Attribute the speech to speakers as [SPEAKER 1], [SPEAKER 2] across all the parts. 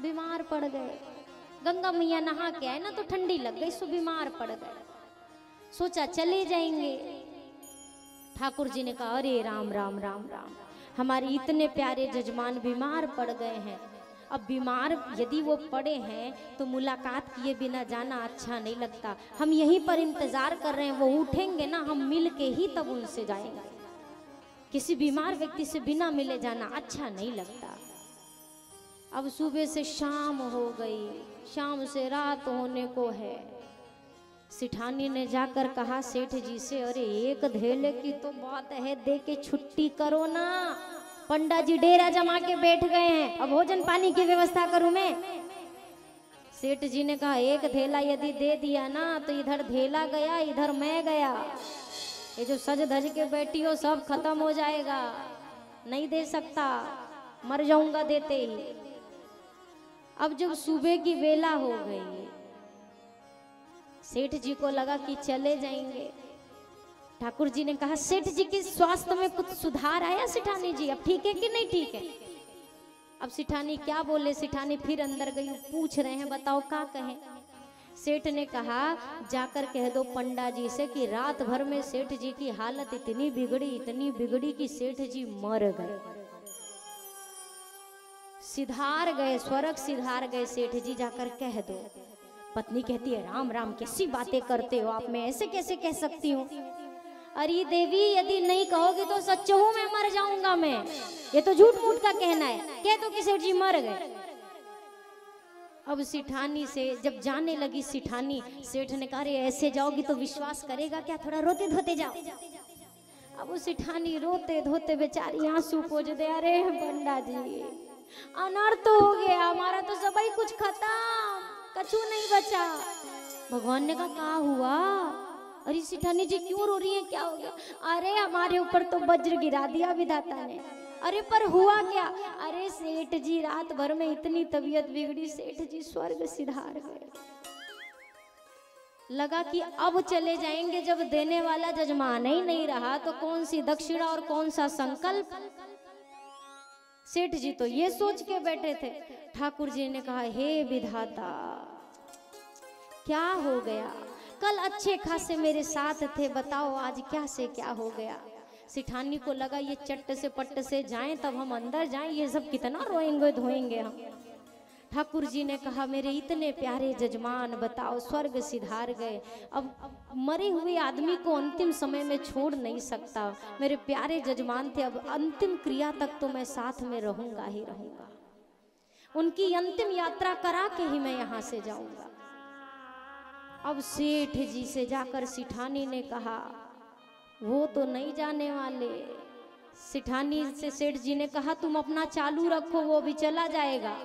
[SPEAKER 1] बीमार पड़ गए। गंगा मैया नहा के आए ना तो ठंडी लग गई, सो बीमार पड़ गए। सोचा चले जाएंगे। ठाकुर जी ने कहा अरे राम राम राम राम, हमारे इतने प्यारे जजमान बीमार पड़ गए हैं। अब बीमार यदि वो पड़े हैं तो मुलाकात किए बिना जाना अच्छा नहीं लगता। हम यहीं पर इंतजार कर रहे हैं, वो उठेंगे ना, हम मिल के ही तब उनसे जाएंगे। किसी बीमार व्यक्ति से बिना मिले जाना अच्छा नहीं लगता। अब सुबह से शाम हो गई, शाम से रात होने को है। सिठानी ने जाकर कहा सेठ जी से, अरे एक धेले की तो बात है, दे के छुट्टी करो ना, पंडा जी डेरा जमा के बैठ गए हैं, अब भोजन पानी की व्यवस्था करूं मैं। सेठ जी ने कहा एक धेला यदि दे दिया ना तो इधर धेला गया, इधर मैं गया, ये जो सज धज के बैठी हो सब खत्म हो जाएगा, नहीं दे सकता, मर जाऊंगा देते ही। अब जब सुबह की वेला हो गई, सेठ जी को लगा कि चले जाएंगे। ठाकुर जी ने कहा सेठ जी के स्वास्थ्य में कुछ सुधार आया सिठानी जी, अब ठीक है कि नहीं ठीक है? अब सिठानी क्या बोले, सिठानी फिर अंदर गई, पूछ रहे हैं बताओ क्या कहें। सेठ ने कहा जाकर कह दो पंडा जी से कि रात भर में सेठ जी की हालत इतनी बिगड़ी कि सेठ जी मर गए, सिधार गए, स्वर्ग सिधार गए सेठ जी, जाकर कह दो। पत्नी कहती है राम राम कैसी बातें करते हो आप, मैं ऐसे कैसे कह सकती हूँ? अरे देवी यदि नहीं कहोगे तो सच हूँ मैं मर जाऊंगा मैं, ये तो झूठ मूठ का कहना है, कह दो कि सेठ जी मर गए। अब सिठानी से जब जाने लगी सिठानी, सेठ ने कहा ऐसे जाओगी तो विश्वास करेगा क्या, थोड़ा रोते धोते जाओ। अब वो सिठानी रोते धोते बेचारी आंसू पोंछ दे, अरे पंडा जी अनर्थ हो गया, हमारा तो सब ही कुछ खत्म, कछु नहीं बचा। भगवान ने कहा क्या हुआ? अरे सिठानी जी क्यों रो रही है, क्या हो गया? अरे हमारे ऊपर तो वज्र गिरा दिया विधाता ने। अरे पर हुआ क्या? अरे सेठ जी रात भर में इतनी तबीयत बिगड़ी, सेठ जी स्वर्ग सिधार गए। लगा कि अब चले जाएंगे, जब देने वाला जजमान ही नहीं रहा तो कौन सी दक्षिणा और कौन सा संकल्प। सेठ जी तो ये सोच के बैठे थे। ठाकुर जी ने कहा हे विधाता क्या हो गया, कल अच्छे खासे मेरे साथ थे, बताओ आज क्या से क्या हो गया। सिठानी को लगा ये चट्ट से पट्ट से जाएं तब हम अंदर जाएं, ये सब कितना रोएंगे धोएंगे हम। ठाकुर जी ने कहा मेरे इतने प्यारे जजमान बताओ स्वर्ग सिधार गए, अब मरे हुए आदमी को अंतिम समय में छोड़ नहीं सकता, मेरे प्यारे जजमान थे, अब अंतिम क्रिया तक तो मैं साथ में रहूंगा ही रहूंगा, उनकी अंतिम यात्रा करा के ही मैं यहाँ से जाऊंगा। अब सेठ जी से जाकर सिठानी ने कहा वो तो नहीं जाने वाले। सिठानी से सेठ जी ने कहा तुम अपना चालू रखो, वो भी चला जाएगा।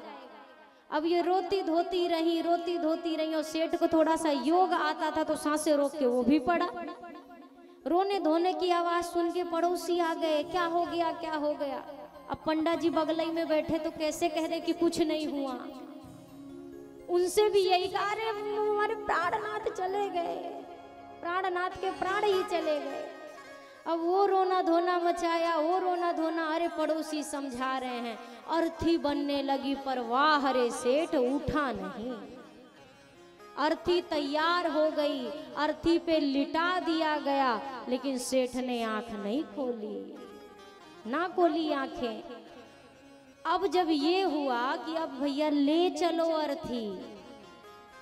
[SPEAKER 1] अब ये रोती धोती रही और सेठ को थोड़ा सा योग आता था तो सांसें रोक के वो भी पड़ा। रोने धोने की आवाज सुन के पड़ोसी आ गए, क्या हो गया क्या हो गया। अब पंडा जी बगलई में बैठे तो कैसे कह रहे कि कुछ नहीं हुआ, उनसे भी यही कहा अरे हमारे प्राणनाथ चले गए, प्राणनाथ के प्राण ही चले गए। अब वो रोना धोना मचाया, वो रोना धोना, अरे पड़ोसी समझा रहे हैं, अर्थी बनने लगी पर वाह रे सेठ उठा नहीं। अर्थी तैयार हो गई, अर्थी पे लिटा दिया गया, लेकिन सेठ ने आंख नहीं खोली, ना खोली आंखें। अब जब ये हुआ कि अब भैया ले चलो अर्थी,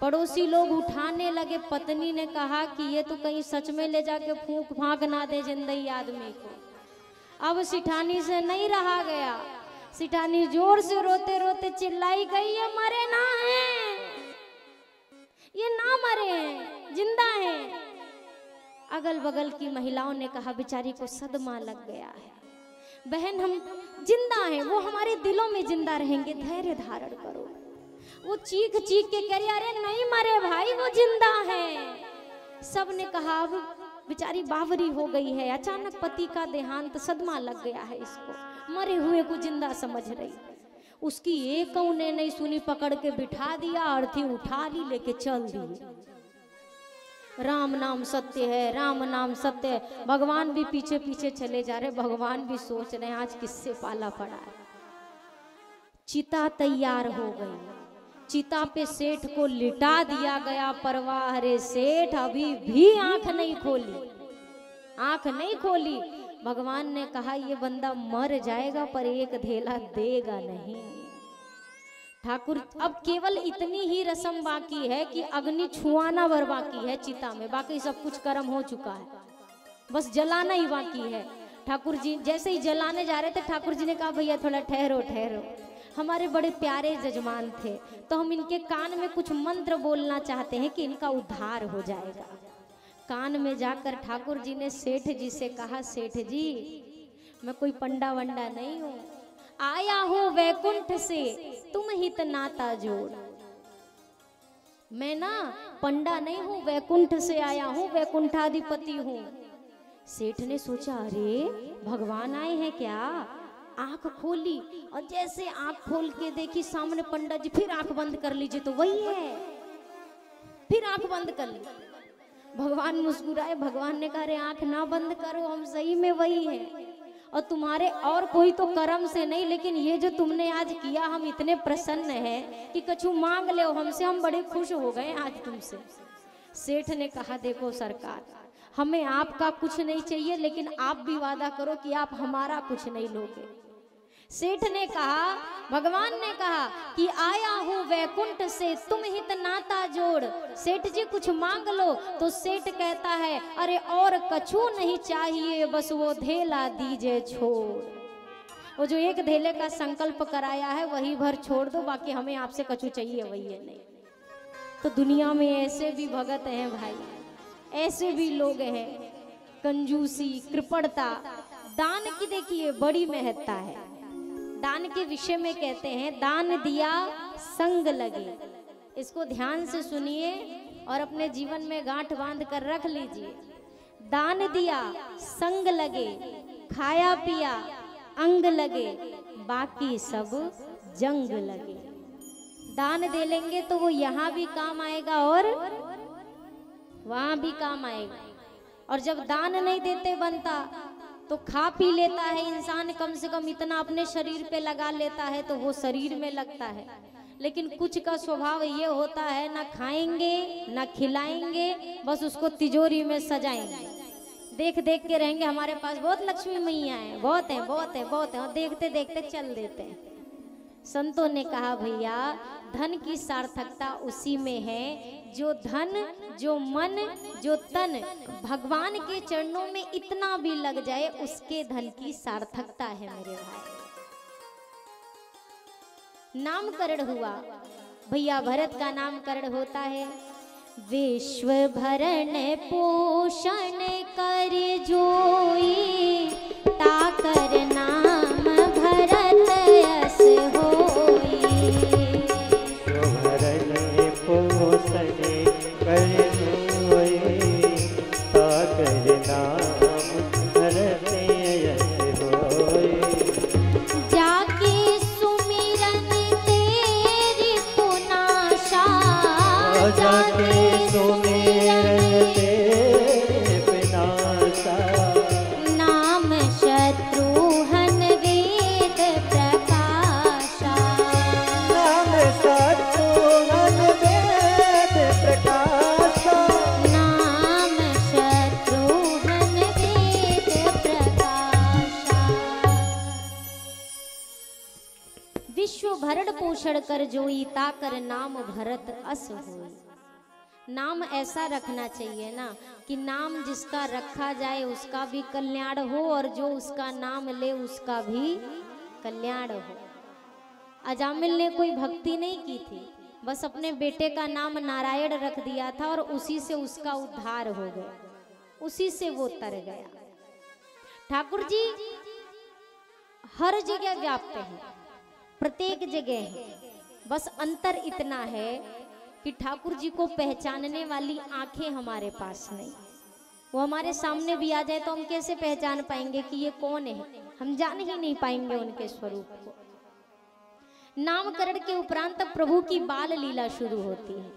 [SPEAKER 1] पड़ोसी लोग उठाने लगे। पत्नी ने कहा कि ये तो कहीं सच में ले जाके फूंक फांक ना दे जिंदगी आदमी को। अब सिठानी से नहीं रहा गया, सिठानी जोर से रोते रोते चिल्लाई गई ये मरे ना हैं, ये ना मरे हैं, जिंदा हैं। अगल बगल की महिलाओं ने कहा बेचारी को सदमा लग गया है, बहन हम जिंदा हैं, वो हमारे दिलों में जिंदा रहेंगे, धैर्य धारण करो। वो चीख चीख के कह रही अरे नहीं मरे भाई वो जिंदा हैं। सब ने कहा अब बेचारी बावरी हो गई है, अचानक पति का देहांत, सदमा लग गया है इसको, मरे हुए को जिंदा समझ रही। उसकी एक ने नहीं सुनी, पकड़ के बिठा दिया, अर्थी उठा ली, लेके चल दी। राम नाम सत्य है, राम नाम सत्य है। भगवान भी पीछे पीछे चले जा रहे, भगवान भी सोच रहे आज किससे पाला पड़ा है। चिता तैयार हो गई, चिता पे सेठ को लिटा दिया गया। परवाह रे सेठ अभी भी आंख नहीं खोली, आंख नहीं खोली। भगवान ने कहा ये बंदा मर जाएगा पर एक धेला देगा नहीं। ठाकुर अब केवल इतनी ही रस्म बाकी है कि अग्नि छुआना भर बाकी है चिता में, बाकी सब कुछ कर्म हो चुका है, बस जलाना ही बाकी है। ठाकुर जी जैसे ही जलाने जा रहे थे, ठाकुर जी ने कहा भैया थोड़ा ठहरो ठहरो, हमारे बड़े प्यारे जजमान थे तो हम इनके कान में कुछ मंत्र बोलना चाहते हैं कि इनका उद्धार हो जाएगा। कान में जाकर ठाकुर जी ने सेठ जी से कहा, सेठ जी मैं कोई पंडा वंडा नहीं हूँ, आया हूँ वैकुंठ से, तुम हित नाता जोड़। मैं ना पंडा नहीं हूँ, वैकुंठ से आया हूँ, वैकुंठाधिपति हूँ। सेठ ने सोचा अरे भगवान आए हैं क्या, आंख खोली और जैसे आंख खोल के देखी सामने पंडित जी, फिर आंख बंद कर लीजिए तो वही है, फिर आंख बंद कर ली। भगवान मुस्कुराए, भगवान ने कहा अरे आंख ना बंद करो, हम सही में वही हैं और तुम्हारे और कोई तो कर्म से नहीं, लेकिन ये जो तुमने आज किया हम इतने प्रसन्न हैं कि कछु मांग ले हमसे, हम बड़े खुश हो गए आज तुमसे। सेठ ने कहा देखो सरकार, हमें आपका कुछ नहीं चाहिए, लेकिन आप भी वादा करो कि आप हमारा कुछ नहीं लोगे। सेठ ने कहा, भगवान ने कहा कि आया हूँ वैकुंठ से, तुम हित नाता जोड़, सेठ जी कुछ मांग लो। तो सेठ कहता है अरे और कछु नहीं चाहिए, बस वो धेला दीजिए छोड़। वो जो एक धेले का संकल्प कराया है वही भर छोड़ दो, बाकी हमें आपसे कछु चाहिए वही है नहीं। तो दुनिया में ऐसे भी भगत हैं भाई, ऐसे भी लोग हैं, कंजूसी कृपणता, दान की देखिए बड़ी महत्ता है। दान के विषय में कहते हैं दान दिया संग लगे। इसको ध्यान से सुनिए और अपने जीवन में गांठ बांध कर रख लीजिए। दान दिया संग लगे, खाया पिया अंग लगे, बाकी सब जंग लगे। दान दे लेंगे तो वो यहाँ भी काम आएगा और वहां भी काम आएगा। और जब दान नहीं देते बनता तो खा पी लेता है इंसान, कम से कम इतना अपने शरीर पे लगा लेता है तो वो शरीर में लगता है। लेकिन कुछ का स्वभाव ये होता है ना खाएंगे ना खिलाएंगे, बस उसको तिजोरी में सजाएंगे, देख देख के रहेंगे हमारे पास बहुत लक्ष्मी मैया है, बहुत है बहुत है बहुत है, और देखते देखते चल देते हैं। संतों ने कहा भैया धन की सार्थकता उसी में है जो धन, जो मन, जो तन भगवान के चरणों में इतना भी लग जाए, उसके धन की सार्थकता है मेरे भाई। नामकरण हुआ भैया, भरत का नामकरण होता है। विश्व भरण पोषण कर जोई, ताकर नाम भरत यस होई।
[SPEAKER 2] भरण पोषण कर जोई, ताकर नाम भरत यस होई।
[SPEAKER 1] जाके सुमिरन तेरी पुनाशा,
[SPEAKER 2] जाके सुमिरन तेरे विनाशा।
[SPEAKER 1] नाम शत्रुहन वेद प्रकाशा।
[SPEAKER 2] नाम शत्रुघ्न वेद प्रकाशा।
[SPEAKER 1] नाम शत्रुहन वेद प्रकाशा। विश्व भरण पोषण कर जोई, ताकर नाम भरत अस होई। नाम ऐसा रखना चाहिए ना कि नाम जिसका रखा जाए उसका भी कल्याण हो, और जो उसका नाम ले उसका भी कल्याण हो। अजामिल ने कोई भक्ति नहीं की थी, बस अपने बेटे का नाम नारायण रख दिया था और उसी से उसका उद्धार हो गया, उसी से वो तर गया। ठाकुर जी हर जगह व्याप्त हैं, प्रत्येक जगह है, बस अंतर इतना है कि ठाकुर जी को पहचानने वाली आंखें हमारे पास नहीं। वो हमारे सामने भी आ जाए तो हम कैसे पहचान पाएंगे कि ये कौन है, हम जान ही नहीं पाएंगे उनके स्वरूप को। नामकरण के उपरांत प्रभु की बाल लीला शुरू होती है।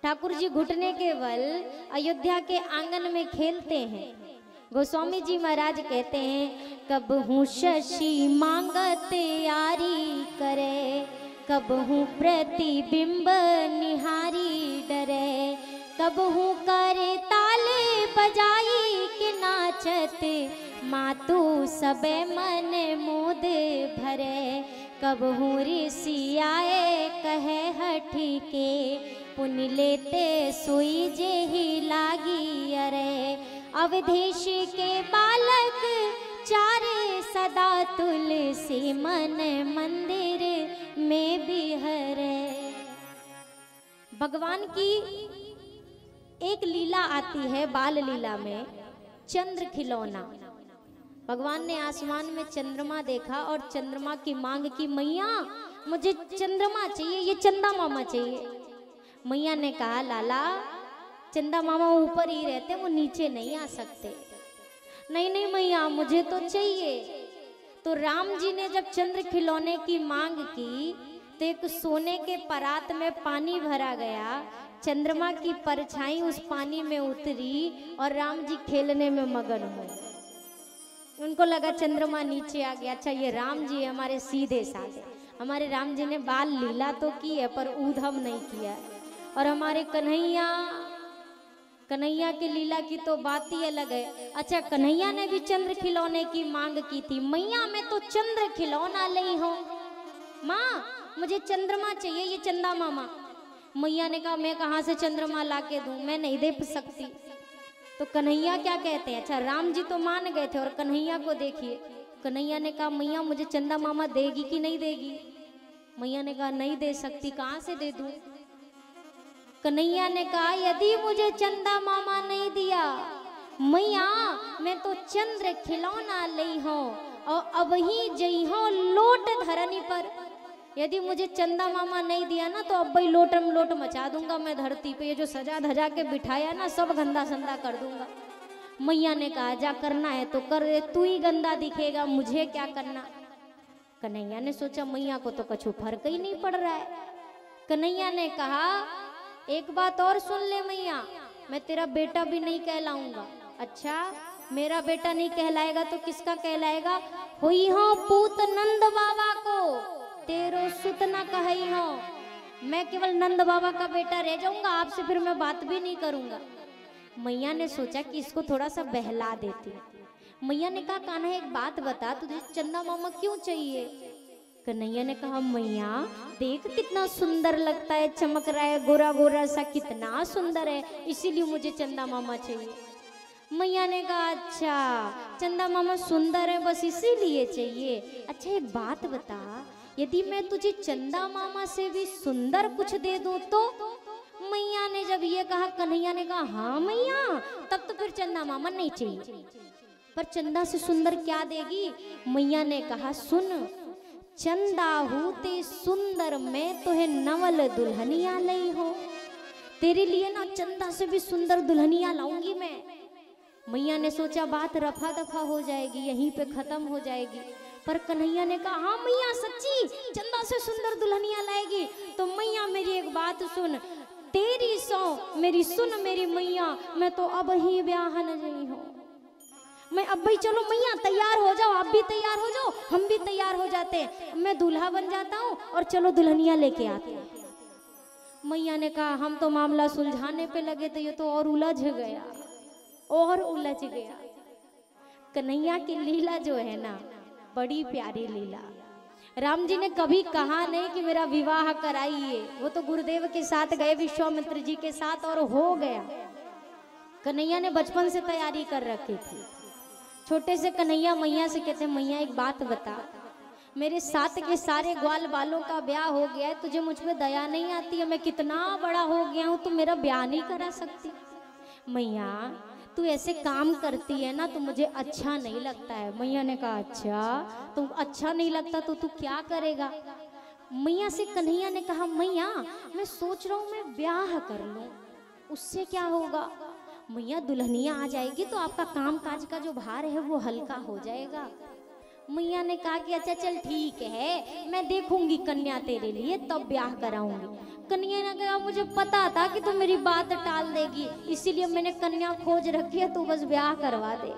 [SPEAKER 1] ठाकुर जी घुटने के बल अयोध्या के आंगन में खेलते हैं। गोस्वामी जी महाराज कहते हैं कब हूँ शशि मांगत यारी करे, कबहू प्रतिबिंब निहारी डरे, कबहू करे ताले बजाई के नाचत, मातु सबे मन मोद भरे। कबहू ऋषि आए कहे हठी के, पुन लेते सोई जे ही लागी अरे। अवधेश के बालक चारे सदा तुलसी मन मंदिर में बिहरे। भगवान की एक लीला आती है बाल लीला में, चंद्र खिलौना। भगवान ने आसमान में चंद्रमा देखा और चंद्रमा की मांग की, मैया मुझे चंद्रमा चाहिए, ये चंदा मामा चाहिए। मैया ने कहा लाला चंदा मामा ऊपर ही रहते, वो नीचे नहीं आ सकते। नहीं नहीं मैया मुझे तो चाहिए। तो राम जी ने जब चंद्र खिलौने की मांग की तो एक सोने के परात में पानी भरा गया, चंद्रमा की परछाई उस पानी में उतरी और राम जी खेलने में मगन हुए। उनको लगा चंद्रमा नीचे आ गया, अच्छा ये राम जी हमारे सीधे साधे, हमारे राम जी ने बाल लीला तो की है पर ऊधम नहीं किया है। और हमारे कन्हैया की लीला की तो बात ही अलग है। अच्छा कन्हैया ने भी चंद्र खिलौने की मांग की थी, मैया मैं तो चंद्र खिलौना ली हूँ, माँ मुझे चंद्रमा चाहिए, ये चंदा मामा। मैया ने कहा मैं कहाँ से चंद्रमा ला के दूँ, मैं नहीं दे सकती। तो कन्हैया क्या कहते हैं, अच्छा राम जी तो मान गए थे और कन्हैया को देखिए, कन्हैया ने कहा मैया मुझे चंदा मामा देगी कि नहीं देगी। मैया ने कहा नहीं दे सकती, कहाँ से दे दूँ। कन्हैया ने कहा यदि मुझे चंदा मामा नहीं दिया, मैया मैं तो चंद्र खिलौना ली हूँ और अब ही जई हूँ लोट धरनी पर। यदि मुझे चंदा मामा नहीं दिया ना तो अब भाई लोटम लोट मचा दूंगा मैं धरती पे, ये जो सजा धजा के बिठाया ना सब गंदा संदा कर दूंगा। मैया ने कहा जा करना है तो कर दे, तू ही गंदा दिखेगा, मुझे क्या करना। कन्हैया ने सोचा मैया को तो कछु फर्क ही नहीं पड़ रहा है। कन्हैया ने कहा एक बात और सुन ले मैया, मैं तेरा बेटा भी नहीं कहलाऊंगा। अच्छा मेरा बेटा नहीं कहलाएगा तो किसका कहलाएगा, हुई हो पूत नंद बाबा को तेरो सुत न कही हो। मैं केवल नंद बाबा का बेटा रह जाऊंगा, आपसे फिर मैं बात भी नहीं करूंगा। मैया ने सोचा कि इसको थोड़ा सा बहला देती। मैया ने कहा कान्हा एक बात बता, तुझे चंदा मामा क्यों चाहिए। कन्हैया ने कहा मैया देख कितना सुंदर लगता है, चमक रहा है, गोरा गोरा सा कितना सुंदर है, इसीलिए मुझे चंदा मामा चाहिए। मैया ने कहा अच्छा चंदा मामा सुंदर है बस इसीलिए चाहिए। अच्छा एक बात बता, यदि मैं तुझे चंदा मामा से भी सुंदर कुछ दे दूं तो। मैया ने जब ये कहा कन्हैया ने कहा हाँ मैया तब तो फिर चंदा मामा नहीं चाहिए, पर चंदा से सुंदर क्या देगी। मैया ने कहा सुन, चंदा होते सुंदर मैं तुहे नवल दुल्हनिया लाई हो, तेरे लिए ना चंदा से भी सुंदर दुल्हनिया लाऊंगी मैं। मैया ने सोचा बात रफा दफा हो जाएगी, यहीं पे खत्म हो जाएगी, पर कन्हैया ने कहा हाँ मैया सच्ची चंदा से सुंदर दुल्हनिया लाएगी। तो मैया मेरी एक बात सुन, तेरी सौ मेरी सुन मेरी मैया, मैं तो अब ही ब्याह न गई हूँ, मैं अब भाई चलो मैया तैयार हो जाओ, आप भी तैयार हो जाओ, हम भी तैयार हो जाते हैं, मैं दूल्हा बन जाता हूँ और चलो दुल्हनिया लेके आते हैं। मैया ने कहा हम तो मामला सुलझाने पे लगे थे, ये तो और उलझ गया और उलझ गया। कन्हैया की लीला जो है ना बड़ी प्यारी लीला। राम जी ने कभी कहा नहीं कि मेरा विवाह कराइए, वो तो गुरुदेव के साथ गए विश्वामित्र जी के साथ और हो गया। कन्हैया ने बचपन से तैयारी कर रखी थी। छोटे से कन्हैया मैया से कहते मैया एक बात बता, मेरे साथ के सारे ग्वाल बालों का ब्याह हो गया है, तुझे मुझ पे दया नहीं आती है, मैं कितना बड़ा हो गया हूँ, तू मेरा ब्याह नहीं करा सकती। मैया तू ऐसे काम करती है ना तो मुझे अच्छा नहीं लगता है। मैया ने कहा अच्छा तो अच्छा नहीं लगता तो तू क्या करेगा। मैया से कन्हैया ने कहा मैया मैं सोच रहा हूँ मैं ब्याह कर लूँ, उससे क्या होगा। मैया दुल्हनिया आ जाएगी तो आपका काम काज का जो भार है वो हल्का हो जाएगा। मैया ने कहा कि अच्छा चल ठीक है, मैं देखूंगी कन्या तेरे लिए तब ब्याह कराऊंगी। कन्या ने कहा मुझे पता था कि तू मेरी बात टाल देगी, इसीलिए मैंने कन्या खोज रखी है, तू बस ब्याह करवा दे।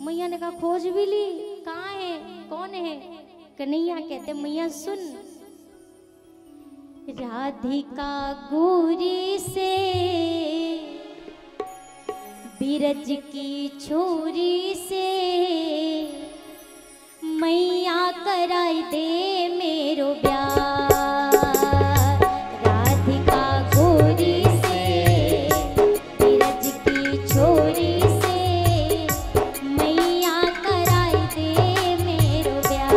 [SPEAKER 1] मैया ने कहा खोज भी ली, कहाँ है कौन है। कन्हैया कहते मैया सुन, राधिका गोरी से बिरज की छोरी से मैया कराई दे मेरो ब्याह। राधिका गोरी से बिरज की छोरी से मैया कराई दे मेरो ब्याह।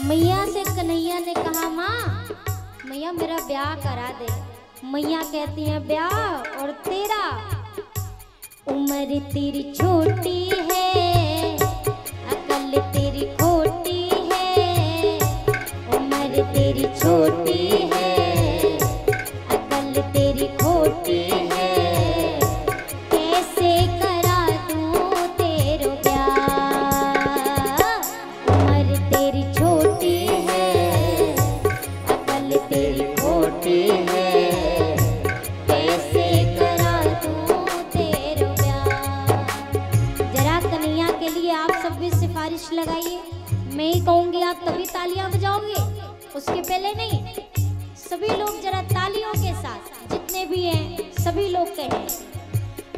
[SPEAKER 1] मैया से कन्हैया ने कहा, माँ मैया मेरा ब्याह करा दे। मैया कहती है ब्याह और तेरा, उम्र तेरी छोटी है अकल तेरी खोटी है। उम्र तेरी छोटी है अकल तेरी खोटी है। कैसे करा दूँ तेरो ब्याह। उम्र तेरी छोटी है अकल तेरी खोटी है। कैसे करा दूँ तेरो ब्याह। जरा कन्हैया के लिए आप सब भी सिफारिश लगाइए। मैं ही कहूँगी आप तभी तालियां बजाओगे, उसके पहले नहीं। सभी लोग जरा तालियों के साथ, जितने भी हैं सभी लोग कहें,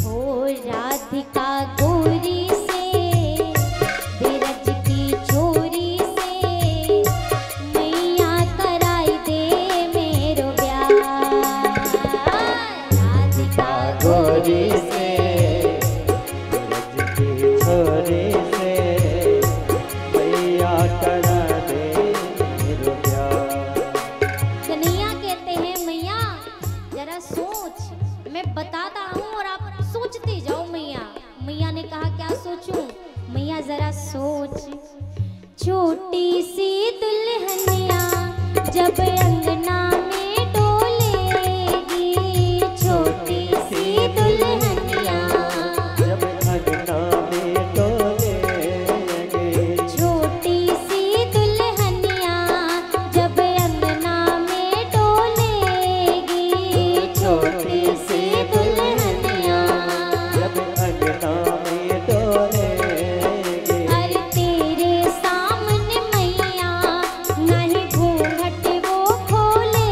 [SPEAKER 1] ओ राधिका गोरी से बिरज की छोरी से मैया कराई दे मेरो ब्याह। राधिका गोरी से
[SPEAKER 2] बिरज की छोरी से मैया करा दे मेरो ब्याह।
[SPEAKER 1] कन्हैया कहते हैं मैया जरा सोच, मैं बताता हूँ और आप सोचते जाओ। मैया मैया ने कहा क्या सोचूं? मैया जरा सोच। छोटी सी दुल्हनिया जब अंगना में डोलेगी। छोटी सी दुल्हनिया
[SPEAKER 2] जब अंगना में डोलेगी।
[SPEAKER 1] छोटी सी दुल्हनिया जब अंगना में डोलेगी। छोटी सी दुल्हनिया
[SPEAKER 2] जब अंगना में डोलेगी।
[SPEAKER 1] अरे तेरे सामने मैया नहीं घूंघट वो खोलेगी।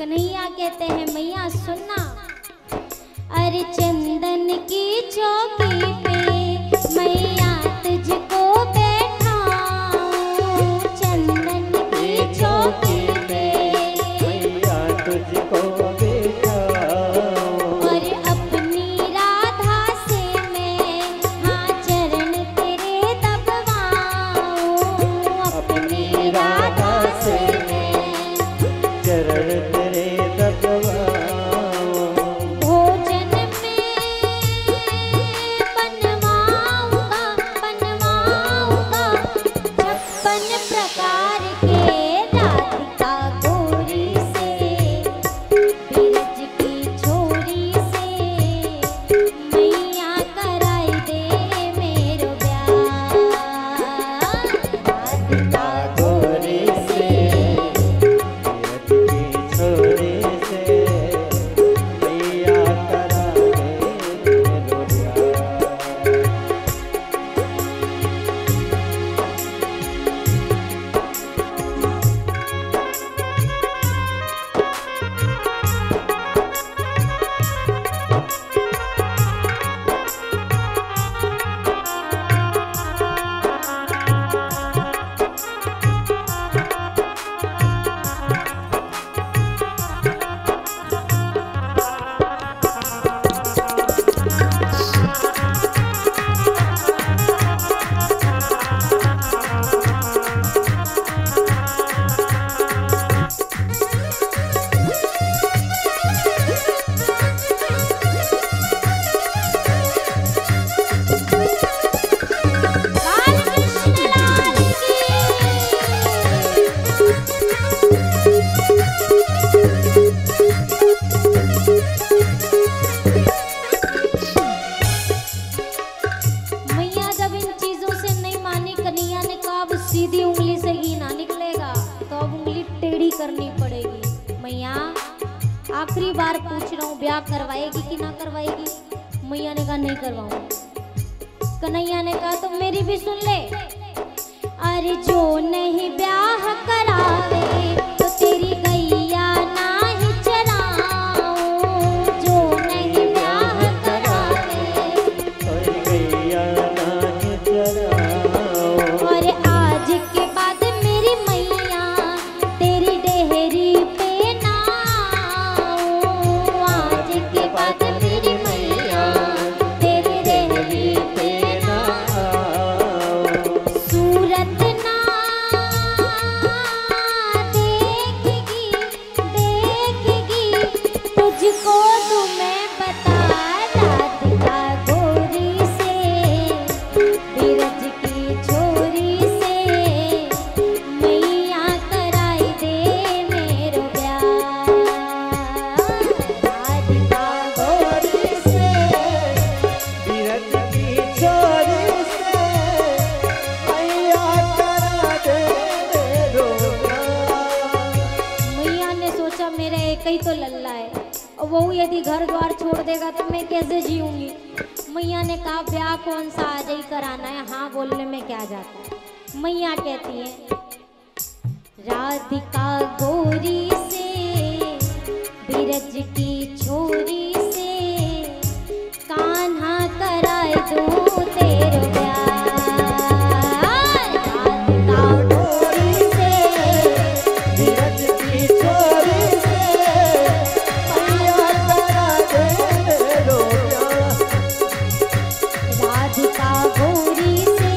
[SPEAKER 1] कन्हैया कहते हैं मैया सुनना, अरे चंदन की चौकी पे मैया तुझको बैठाऊं, चंदन की चौकी पे
[SPEAKER 2] मैया तुझको बैठाऊं,
[SPEAKER 1] और अपनी राधा से मैं हाँ चरण तेरे दबवाऊं, अपनी राधा से मैं
[SPEAKER 2] चरण तेरे दबवाऊं,
[SPEAKER 1] भोजन में बनवाऊंगा बनवाऊंगा 56 प्रकार के राधिका गोरी से, बिरज की छोरी से मैया कराई दे मेरो ब्याह, राधिका
[SPEAKER 2] गोरी से की छोरी से मैया करा दे मेरो ब्याह।
[SPEAKER 1] बालकृष्ण लाल की। मैया जब इन चीजों से नहीं मानी, कन्हैया ने कहा अब सीधी उंगली से घी ना निकलेगा तो अब उंगली टेढ़ी करनी पड़ेगी। मैया आखिरी बार पूछ रहा हूँ, ब्याह करवाएगी कि ना करवाएगी? मैया ने कहा नहीं करवाऊंगी। कन्हैया ने कहा तो मेरी भी सुन ले, अरे जो नहीं ब्याह करावे तो तेरी गैया ना ही चराऊं, जो नहीं ब्याह करावे
[SPEAKER 2] कोई गैया नानी चराऊं,
[SPEAKER 1] और आज के बाद मेरी मैया तेरी डेहरी पे ना आऊं, आज के बाद मेरी मैया तेरी डेहरी पे ना सूरत ना देखेगी देखेगी तुझको तुम्हें बता, राधिका गोरी से बिरज की छोरी से मैया कराई दे मेरो ब्याह, राधिका गोरी से
[SPEAKER 2] बिरज की छोरी से मैया करा दे मेरो ब्याह।
[SPEAKER 1] मैया ने सोचा मेरा एक ही तो लल्ला है और वो यदि घर द्वार छोड़ देगा तो मैं कैसे जीऊंगी। मैया ने कहा ब्याह कौन सा आज ही कराना है, हाँ बोलने में क्या जाता है। मैया कहती है राधिका गोरी से बिरज की छोरी से कान्हा कराए दूं तेरे ब्याह, राधिका गोरी से
[SPEAKER 2] बिरज की छोरी से मैया करा दे मेरो ब्याह।
[SPEAKER 1] राधिका गोरी से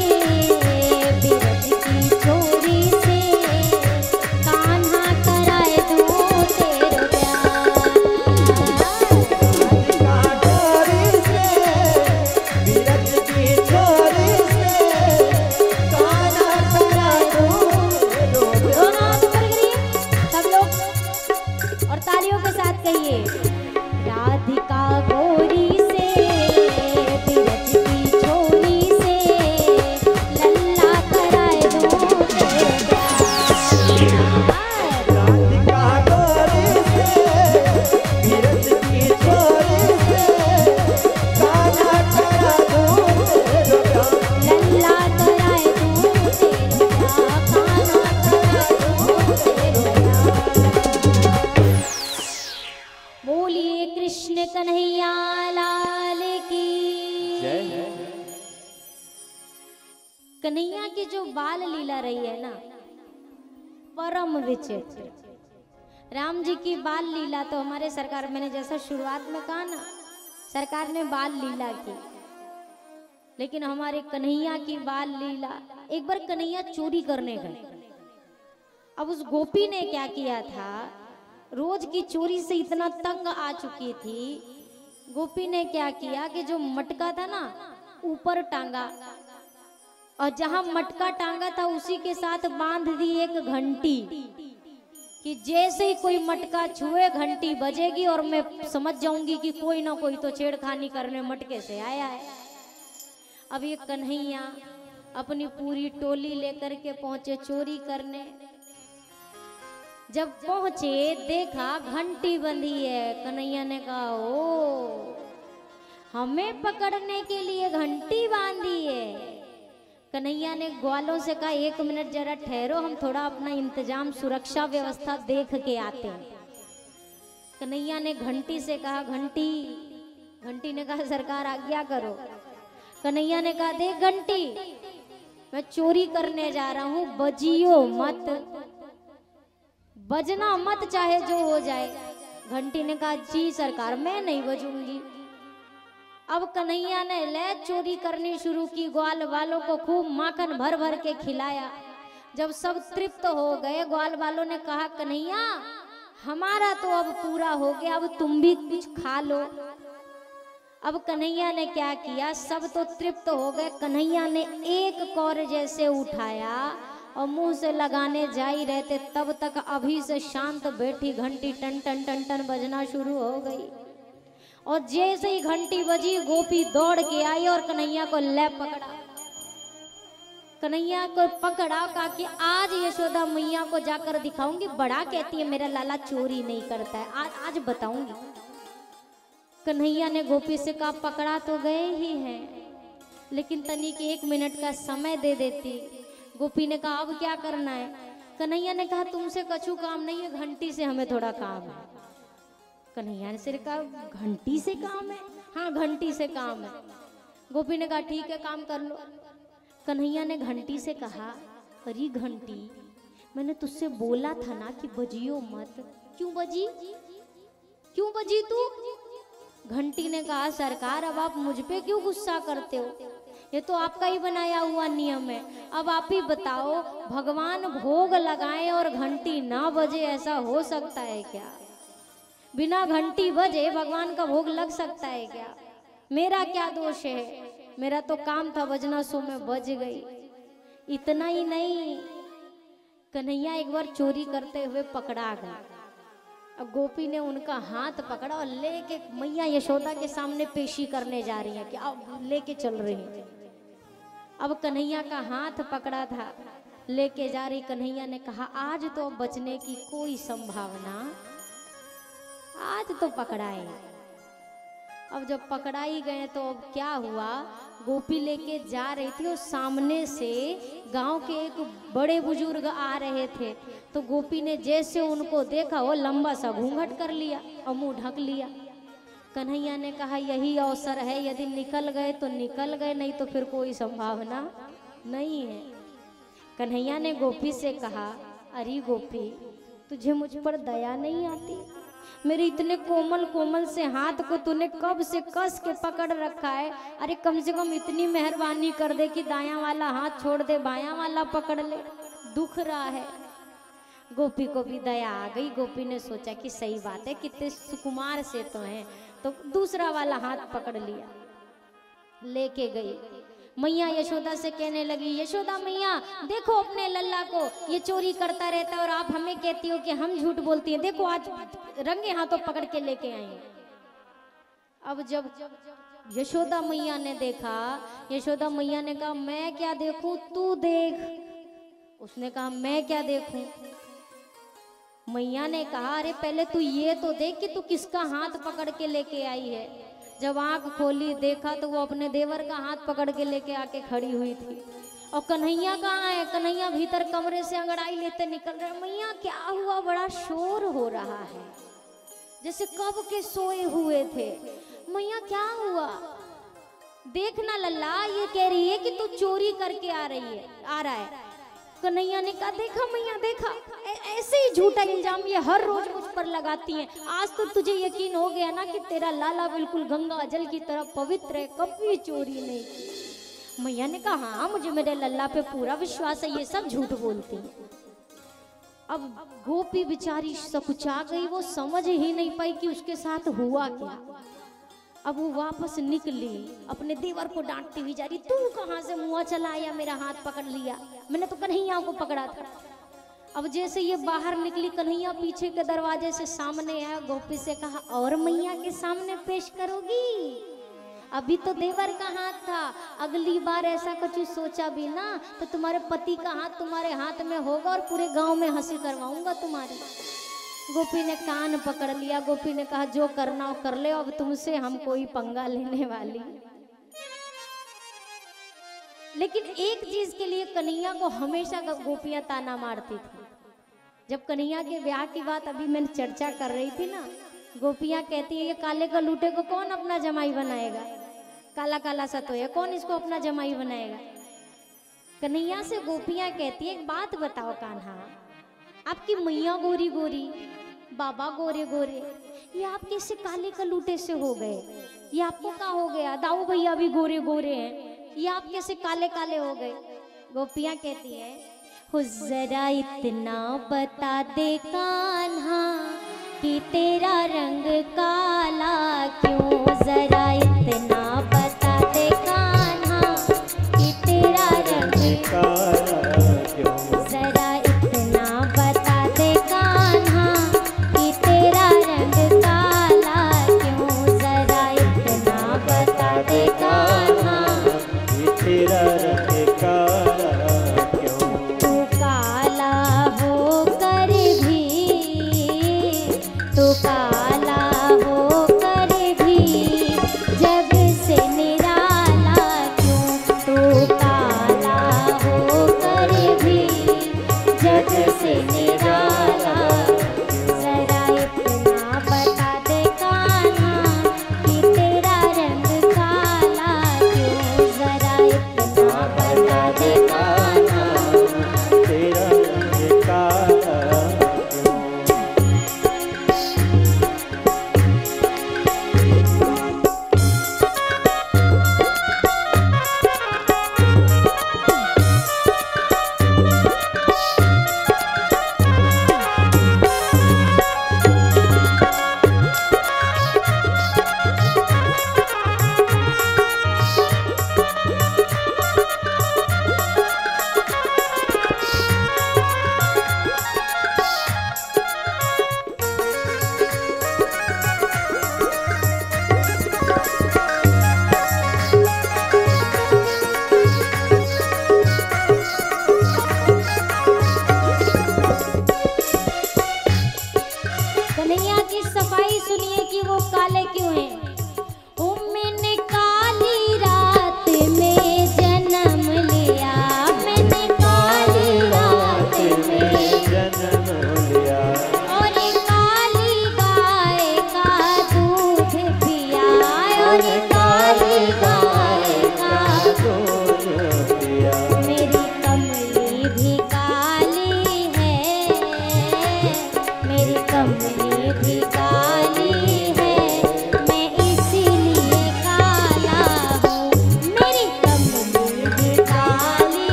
[SPEAKER 1] बिरज की छोरी से कान्हा कराए दूं तेरे ब्याह, कन्हैया की जो बाल लीला रही है ना, परम विचित्र। राम जी की बाल लीला तो हमारे सरकार, मैंने जैसा शुरुआत में कहा ना, सरकार ने बाल लीला की, लेकिन हमारे कन्हैया की बाल लीला, एक बार कन्हैया चोरी करने गए। अब उस गोपी ने क्या किया था, रोज की चोरी से इतना तंग आ चुकी थी, गोपी ने क्या किया कि जो मटका था ना ऊपर टांगा, और जहां मटका टांगा था उसी के साथ बांध दी एक घंटी, कि जैसे ही कोई मटका छुए घंटी बजेगी और मैं समझ जाऊंगी कि कोई ना कोई तो छेड़खानी करने मटके से आया है। अब ये कन्हैया अपनी पूरी टोली लेकर के पहुंचे चोरी करने। जब पहुंचे देखा घंटी बंधी है। कन्हैया ने कहा, ओ हमें पकड़ने के लिए घंटी बांधी है। कन्हैया ने ग्वालों से कहा, 1 मिनट जरा ठहरो, हम थोड़ा अपना इंतजाम सुरक्षा व्यवस्था देख के आते हैं। कन्हैया ने घंटी से कहा, घंटी। घंटी ने कहा, सरकार आज्ञा करो। कन्हैया ने कहा, देख घंटी, मैं चोरी करने जा रहा हूं, बजियो मत, बजना मत, चाहे जो हो जाए। घंटी ने कहा, जी सरकार, मैं नहीं बजूंगी। अब कन्हैया ने ले चोरी करनी शुरू की, ग्वाल वालों को खूब माखन भर भर के खिलाया। जब सब तृप्त हो गए, ग्वाल वालों ने कहा, कन्हैया हमारा तो अब पूरा हो गया, अब तुम भी कुछ खा लो। अब कन्हैया ने क्या किया, सब तो तृप्त हो गए, कन्हैया ने एक कौर जैसे उठाया और मुंह से लगाने जा ही रहते, तब तक अभी से शांत बैठी घंटी टन टन टन टन बजना शुरू हो गई। और जैसे ही घंटी बजी, गोपी दौड़ के आई और कन्हैया को ले पकड़ा। कन्हैया को पकड़ा, कहा कि आज यशोदा मैया को जाकर दिखाऊंगी, बड़ा कहती है मेरा लाला चोरी नहीं करता है, आज बताऊंगी। कन्हैया ने गोपी से कहा, पकड़ा तो गए ही हैं, लेकिन तनिक 1 मिनट का समय दे देती। गोपी ने कहा, अब क्या करना है? कन्हैया ने कहा, तुमसे कछु काम नहीं है, घंटी से हमें थोड़ा काम है। कन्हैया ने सिर कहा, घंटी से काम है? हाँ घंटी से काम है। गोपी ने कहा, ठीक है, काम कर लो। कन्हैया ने घंटी से कहा, अरे घंटी, मैंने तुझसे बोला था ना कि बजियो मत, क्यों बजी? क्यों बजी तू? घंटी ने कहा, सरकार अब आप मुझ पे क्यों गुस्सा करते हो, ये तो आपका ही बनाया हुआ नियम है। अब आप ही बताओ, भगवान भोग लगाए और घंटी ना बजे, ऐसा हो सकता है क्या? बिना घंटी बजे भगवान का भोग लग सकता है क्या? मेरा क्या दोष है? मेरा तो काम था बजना, सो मैं बज गई। इतना ही नहीं, कन्हैया एक बार चोरी करते हुए पकड़ा गया। अब गोपी ने उनका हाथ पकड़ा और लेके मैया यशोदा के सामने पेशी करने जा रही है कि अब लेके चल रही है। अब कन्हैया का हाथ पकड़ा था, लेके जा रही। कन्हैया ने कहा, आज तो बचने की कोई संभावना, आज तो पकड़ाए। अब जब पकड़ाई गए तो अब क्या हुआ, गोपी लेके जा रही थी और सामने से गांव के एक बड़े बुजुर्ग आ रहे थे। तो गोपी ने जैसे उनको देखा, वो लंबा सा घूंघट कर लिया और मुंह ढक लिया। कन्हैया ने कहा, यही अवसर है, यदि निकल गए तो निकल गए, नहीं तो फिर कोई संभावना नहीं है। कन्हैया ने गोपी से कहा, अरे गोपी, तुझे मुझ पर दया नहीं आती? मेरे इतने कोमल कोमल से हाथ को तूने कब से कस के पकड़ रखा है। अरे कम से कम इतनी मेहरबानी कर दे कि दायां वाला हाथ छोड़ दे, बायां वाला पकड़ ले, दुख रहा है। गोपी को भी दया आ गई। गोपी ने सोचा कि सही बात है, कितने सुकुमार से तो हैं, तो दूसरा वाला हाथ पकड़ लिया, लेके गई। मैया यशोदा से कहने लगी, यशोदा मैया देखो अपने लल्ला को, ये चोरी करता रहता है और आप हमें कहती हो कि हम झूठ बोलती हैं, देखो आज रंगे हाथों पकड़ के लेके आए। अब जब यशोदा मैया ने देखा, यशोदा मैया ने कहा, मैं क्या देखूं, तू देख। उसने कहा, मैं क्या देखूं? मैया ने कहा, अरे पहले तू ये तो देख कि तू किसका हाथ पकड़ के लेके आई है। जब आंख खोली, देखा तो वो अपने देवर का हाथ पकड़ के लेके आके खड़ी हुई थी। और कन्हैया कहाँ है? कन्हैया भीतर कमरे से अंगड़ाई लेते निकल रहे। मैया क्या हुआ, बड़ा शोर हो रहा है, जैसे कब के सोए हुए थे। मैया क्या हुआ? देखना लल्ला, ये कह रही है कि तू चोरी करके आ रहा है। कन्हैया ने कहा देखा मैया देखा, ऐसे ही झूठा इल्जाम ये हर रोज मुझ पर लगाती हैं। आज तो तुझे यकीन हो गया ना कि तेरा लाला बिल्कुल गंगा जल की तरह पवित्र है, कभी चोरी नहीं की। मैया ने कहा हाँ मुझे मेरे लल्ला पे पूरा विश्वास है, ये सब झूठ बोलती है। अब गोपी बेचारी सकुचा गई, वो समझ ही नहीं पाई कि उसके साथ हुआ क्या। अब वो वापस निकली, अपने देवर को डांटती हुई जा रही, तू कहाँ से मुआ चला आया, मेरा हाथ पकड़ लिया, मैंने तो कन्हैया को पकड़ा था। अब जैसे ये बाहर निकली, कन्हैया पीछे के दरवाजे से सामने आया, गोपी से कहा और मैया के सामने पेश करोगी? अभी तो देवर का हाथ था, अगली बार ऐसा कुछ सोचा भी ना तो तुम्हारे पति का हाथ तुम्हारे हाथ में होगा और पूरे गांव में हंसी करवाऊंगा तुम्हारी। गोपी ने कान पकड़ लिया। गोपी ने कहा जो करना हो कर ले, अब तुमसे हम कोई पंगा लेने वाली। लेकिन एक चीज के लिए कन्हैया को हमेशा गोपियां ताना मारती थी। जब कन्हैया के ब्याह की बात अभी मैंने चर्चा कर रही थी ना, गोपियां कहती है ये काले का लूटे को कौन अपना जमाई बनाएगा, काला काला सा तो है, कौन इसको अपना जमाई बनाएगा। कन्हैया से गोपियां कहती है एक बात बताओ कान्हा, आपकी मैया गोरी गोरी, बाबा गोरे गोरे, ये आप कैसे काले कलूटे से हो गए? ये आपको क्या हो गया? दाऊ भैया भी गोरे गोरे हैं, ये आप कैसे काले काले हो गए? गोपियां कहती है हो जरा इतना बता दे कान्हा कि तेरा रंग काला क्यों, जरा इतना बता दे कान्हा कि तेरा रंग काला क्यों, जरा इतना बता दे कान्हा कि तेरा रंग काला क्यों, जरा इतना बता दे कान्हा कि तेरा रंग काला क्यों। तू काला होकर भी, तू काला होकर भी जग से निराला क्यों, तू काला हो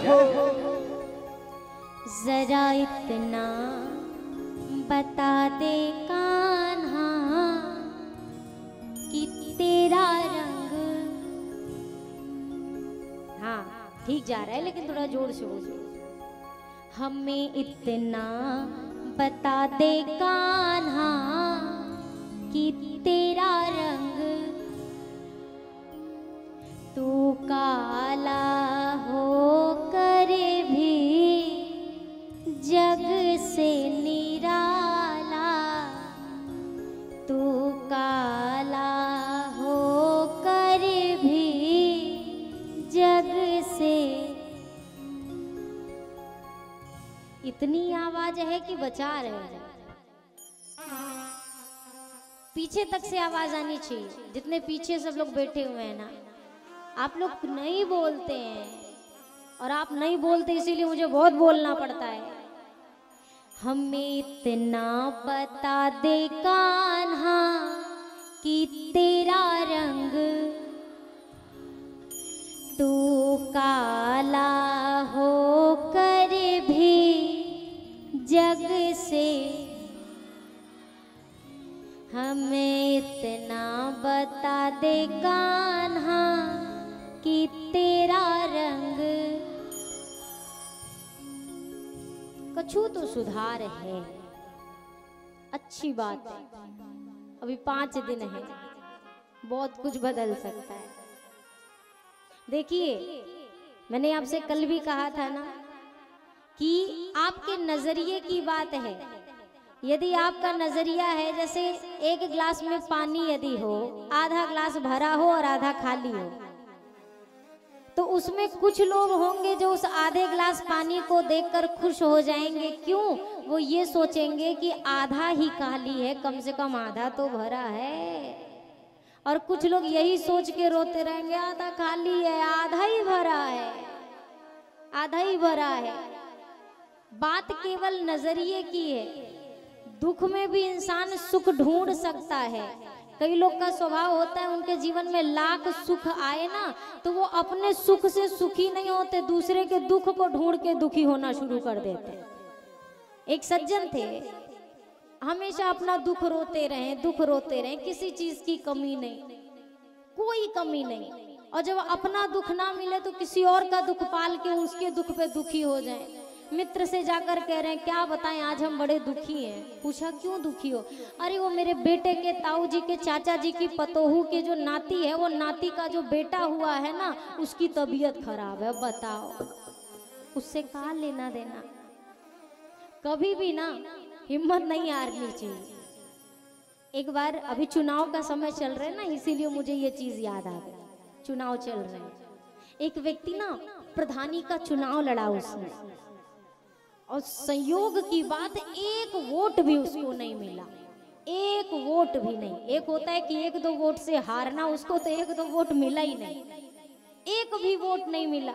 [SPEAKER 2] हो।
[SPEAKER 1] जरा इतना बता दे कान्हा कि तेरा रंग, हाँ ठीक जा रहा है लेकिन थोड़ा जोर से बोलो। हमें इतना बता दे कान्हा कि तेरा रंग, तू काला हो कर भी जग से निराला, तू काला हो कर भी जग से। इतनी आवाज है कि बचा रहे हैं, पीछे तक से आवाज आनी चाहिए। जितने पीछे सब लोग बैठे हुए हैं ना, आप लोग नहीं बोलते हैं और आप नहीं बोलते इसीलिए मुझे बहुत बोलना पड़ता है। हमें इतना बता दे कान्हा कि तेरा रंग, तू काला हो कर भी जग से। हमें इतना बता दे कान्हा कि तेरा रंग, कछु तो सुधार है, अच्छी बात है। अभी 5 दिन है, बहुत कुछ बदल सकता है। देखिए मैंने आपसे कल भी कहा था ना कि आपके नजरिए की बात है। यदि आपका नजरिया है जैसे एक गिलास में पानी यदि हो, आधा गिलास भरा हो और आधा खाली हो, तो उसमें कुछ लोग होंगे जो उस आधे गिलास पानी को देखकर खुश हो जाएंगे। क्यों? वो ये सोचेंगे कि आधा ही खाली है, कम से कम आधा तो भरा है। और कुछ लोग यही सोच के रोते रहेंगे, आधा खाली है, आधा ही भरा है, आधा ही भरा है। बात केवल नजरिए की है। दुख में भी इंसान सुख ढूंढ सकता है। कई लोग का स्वभाव होता है, उनके जीवन में लाख सुख आए ना तो वो अपने सुख से सुखी नहीं होते, दूसरे के दुख को ढूंढ के दुखी होना शुरू कर देते। एक सज्जन थे, हमेशा अपना दुख रोते रहे, दुख रोते रहे, किसी चीज की कमी नहीं, कोई कमी नहीं। और जब अपना दुख ना मिले तो किसी और का दुख पाल के उसके दुख पे दुखी हो जाए। मित्र से जाकर कह रहे हैं क्या बताएं आज हम बड़े दुखी हैं। पूछा क्यों दुखी हो? अरे वो मेरे बेटे के ताऊ जी के चाचा जी की पतोहू के जो नाती है, वो नाती का जो बेटा हुआ है ना, उसकी तबीयत खराब है। बताओ उससे क्या लेना देना। कभी भी ना हिम्मत नहीं हारनी चाहिए। एक बार अभी चुनाव का समय चल रहा है ना, इसीलिए मुझे ये चीज याद आ गई। चुनाव चल रहे हैं, एक व्यक्ति ना प्रधानी का चुनाव लड़ा उसने, और संयोग की बात एक वोट भी उसको नहीं मिला, एक वोट भी नहीं। एक होता है कि 1-2 वोट से हारना, उसको तो 1-2 वोट मिला ही नहीं, एक भी वोट नहीं मिला।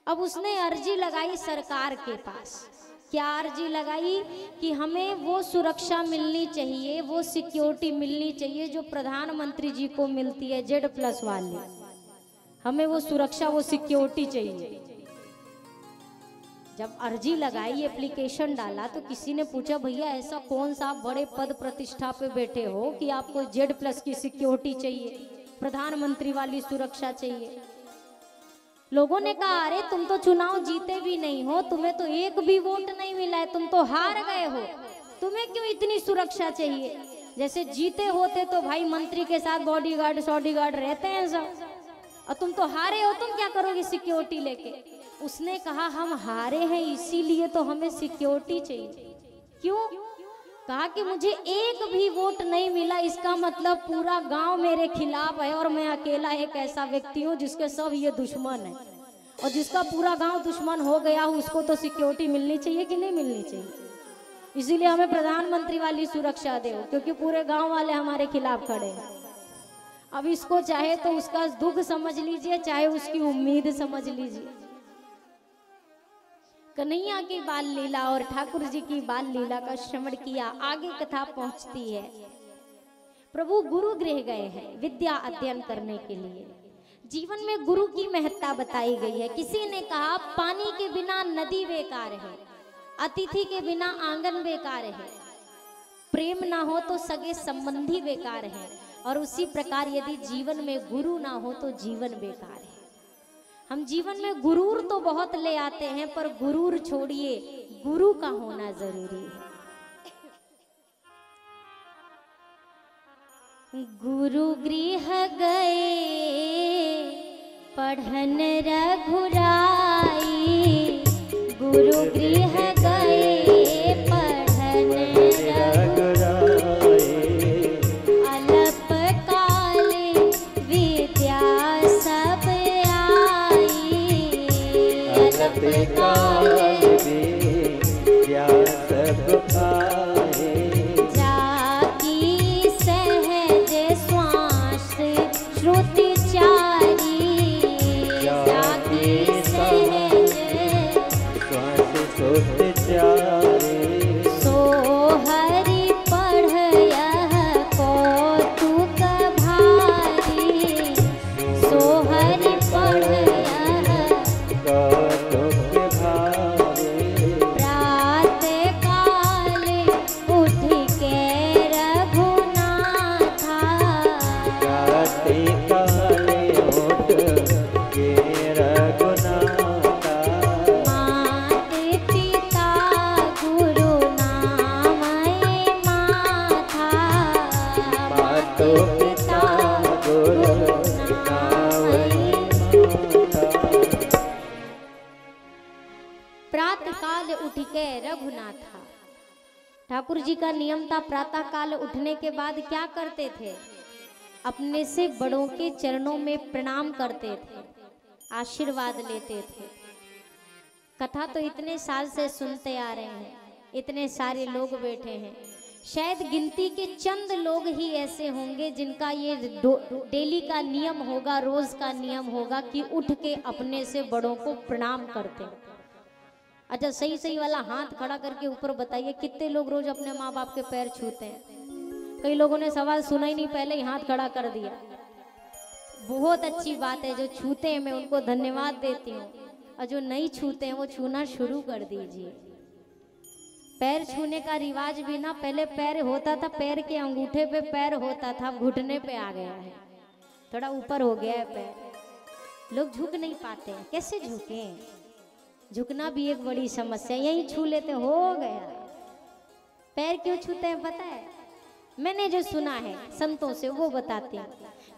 [SPEAKER 1] अब उसने अर्जी लगाई सरकार के पास। क्या अर्जी लगाई? कि हमें वो सुरक्षा मिलनी चाहिए, वो सिक्योरिटी मिलनी चाहिए जो प्रधानमंत्री जी को मिलती है Z+ वाली। हमें वो सुरक्षा, वो सिक्योरिटी चाहिए। जब अर्जी लगाई, एप्लीकेशन डाला, तो किसी ने पूछा भैया ऐसा कौन सा बड़े पद प्रतिष्ठा पे बैठे हो कि आपको Z+ की सिक्योरिटी चाहिए, प्रधानमंत्री वाली सुरक्षा चाहिए? लोगों ने कहा अरे तुम तो चुनाव जीते भी नहीं हो, तुम्हें तो एक भी वोट नहीं मिला है, तुम तो हार गए हो, तुम्हें क्यों इतनी सुरक्षा चाहिए? जैसे जीते होते तो भाई मंत्री के साथ बॉडीगार्ड शॉडीगार्ड रहते हैं सब, और तुम तो हारे हो, तुम क्या करोगे सिक्योरिटी लेके? उसने कहा हम हारे हैं इसीलिए तो हमें सिक्योरिटी चाहिए। क्यों? कहा कि मुझे एक भी वोट नहीं मिला, इसका मतलब पूरा गांव मेरे खिलाफ है और मैं अकेला एक ऐसा व्यक्ति हूँ जिसके सब ये दुश्मन है, और जिसका पूरा गांव दुश्मन हो गया उसको तो सिक्योरिटी मिलनी चाहिए कि नहीं मिलनी चाहिए? इसीलिए हमें प्रधानमंत्री वाली सुरक्षा दो, क्योंकि पूरे गांव वाले हमारे खिलाफ खड़े हैं। अब इसको चाहे तो उसका दुख समझ लीजिए, चाहे उसकी उम्मीद समझ लीजिए। कन्हैया की बाल लीला और ठाकुर जी की बाल लीला का श्रवण किया, आगे कथा पहुंचती है। प्रभु गुरु गृह गए हैं विद्या अध्ययन करने के लिए। जीवन में गुरु की महत्ता बताई गई है। किसी ने कहा पानी के बिना नदी बेकार है, अतिथि के बिना आंगन बेकार है, प्रेम ना हो तो सगे संबंधी बेकार है, और उसी प्रकार यदि जीवन में गुरु ना हो तो जीवन बेकार है। हम जीवन में गुरूर तो बहुत ले आते हैं, पर गुरूर छोड़िए, गुरु का होना जरूरी है। गुरु गृह गए पढ़न रघुराई, गुरु गृह गए पढ़न रघुराई, अल्प काल विद्या सब आई, अल्प काल विद्या सब आई, जाकी सहज श्वास श्रुति चारी, जाकी सहज श्वास श्रुति चारी, सो हरि पढ़ यह कौतुक भारी, सो हरि पढ़ यह कौतुक भारी, प्रातः काल उठ के रघुनाथा, प्रातः काल उठ के रघुनाथा, मात पिता गुरु नामय माथा, मात पिता गुरु नामय माथा। प्रातः काल उठ के रघुनाथा। ठाकुर जी का नियम था प्रातः काल उठने के बाद क्या करते थे? अपने से बड़ों के चरणों में प्रणाम करते थे, आशीर्वाद लेते थे। कथा तो इतने साल से सुनते आ रहे हैं, इतने सारे लोग बैठे हैं, शायद गिनती के चंद लोग ही ऐसे होंगे जिनका ये डेली का नियम होगा, रोज का नियम होगा कि उठ के अपने से बड़ों को प्रणाम करते हैं। अच्छा, सही सही वाला हाथ खड़ा करके ऊपर बताइए कितने लोग रोज अपने माँ बाप के पैर छूते हैं? कई लोगों ने सवाल सुना ही नहीं, पहले ही हाथ खड़ा कर दिया। बहुत अच्छी बात है, जो छूते हैं मैं उनको धन्यवाद देती हूँ, और जो नहीं छूते हैं वो छूना शुरू कर दीजिए। पैर छूने का रिवाज भी ना, पहले पैर होता था, पैर के अंगूठे पे पैर होता था, घुटने पे आ गया है, थोड़ा ऊपर हो गया है पैर। लोग झुक नहीं पाते, कैसे झुके? झुकना भी एक बड़ी समस्या, यही छू लेते हो गया। पैर क्यों छूते हैं पता है? मैंने जो सुना है संतों से वो बताते हैं।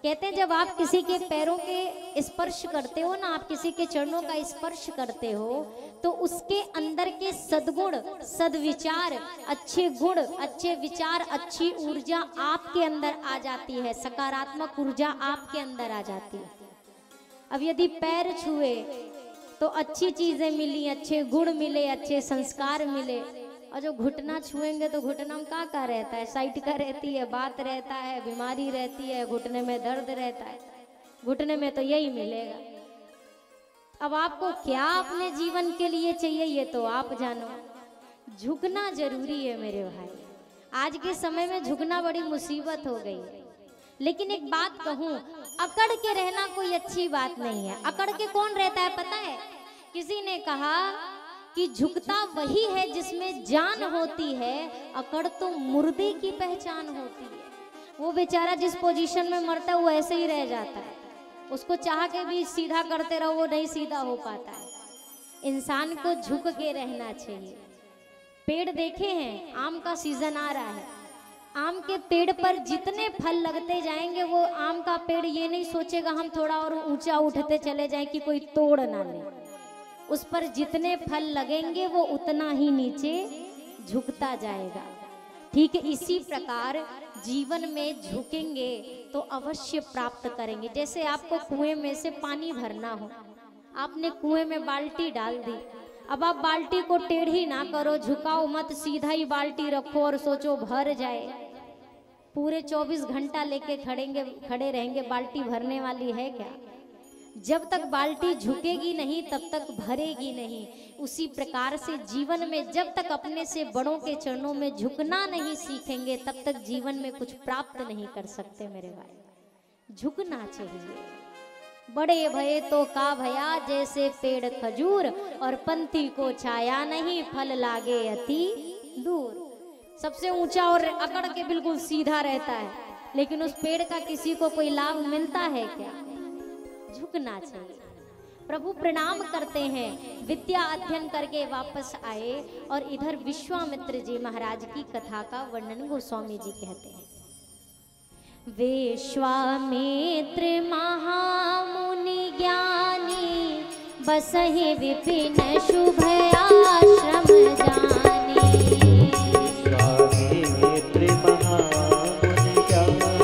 [SPEAKER 1] कहते हैं जब आप किसी के पैरों के स्पर्श करते हो ना, आप किसी के चरणों का स्पर्श करते हो, तो उसके अंदर के सद्गुण, सद्विचार, अच्छे गुण, अच्छे विचार, अच्छी ऊर्जा आपके अंदर आ जाती है, सकारात्मक ऊर्जा आपके अंदर आ जाती है। अब यदि पैर छुए तो अच्छी चीजें मिली, अच्छे गुण मिले, अच्छे संस्कार मिले, और जो घुटना छुएंगे तो घुटना में का रहता है? साइड का रहती है, बात रहता है, बीमारी रहती है, घुटने में दर्द रहता है, घुटने में तो यही मिलेगा। अब आपको क्या अपने जीवन के लिए चाहिए ये तो आप जानो। झुकना जरूरी है मेरे भाई, आज के समय में झुकना बड़ी मुसीबत हो गई है। लेकिन एक बात कहूं, अकड़ के रहना कोई अच्छी बात नहीं है। अकड़ के कौन रहता है पता है? किसी ने कहा कि झुकता वही है जिसमें जान होती है, अकड़ तो मुर्दे की पहचान होती है। वो बेचारा जिस पोजीशन में मरता है वो ऐसे ही रह जाता है, उसको चाह के भी सीधा करते रहो वो नहीं सीधा हो पाता है। इंसान को झुक के रहना चाहिए। पेड़ देखे हैं, आम का सीजन आ रहा है, आम के पेड़ पर जितने फल लगते जाएंगे वो आम का पेड़ ये नहीं सोचेगा हम थोड़ा और ऊंचा उठते चले जाएं कि कोई तोड़ ना ले। उस पर जितने फल लगेंगे वो उतना ही नीचे झुकता जाएगा। ठीक इसी प्रकार जीवन में झुकेंगे तो अवश्य प्राप्त करेंगे। जैसे आपको कुएं में से पानी भरना हो, आपने कुएं में बाल्टी डाल दी, अब आप बाल्टी को टेढ़ी ना करो, झुकाओ मत, सीधा ही बाल्टी रखो और सोचो भर जाए। पूरे 24 घंटा लेके खड़े रहेंगे, बाल्टी भरने वाली है क्या? जब तक बाल्टी झुकेगी नहीं तब तक भरेगी नहीं। उसी प्रकार से जीवन में जब तक अपने से बड़ों के चरणों में झुकना नहीं सीखेंगे तब तक जीवन में कुछ प्राप्त नहीं कर सकते मेरे भाई। झुकना चाहिए। बड़े भये तो का भया, जैसे पेड़ खजूर और पंथी को छाया नहीं, फल लागे अति दूर। सबसे ऊंचा और अकड़ के बिल्कुल सीधा रहता है, लेकिन उस पेड़ का किसी को कोई लाभ मिलता है क्या? झुकना चाहिए। प्रभु प्रणाम करते हैं, विद्या अध्ययन करके वापस आए और इधर विश्वामित्र जी महाराज की कथा का वर्णन गोस्वामी जी कहते हैं। विश्वामित्र महामुनि ज्ञानी, बसहि विपिन शुभ आश्रम जानी।
[SPEAKER 2] विश्वामित्र महामुनि ज्ञानी,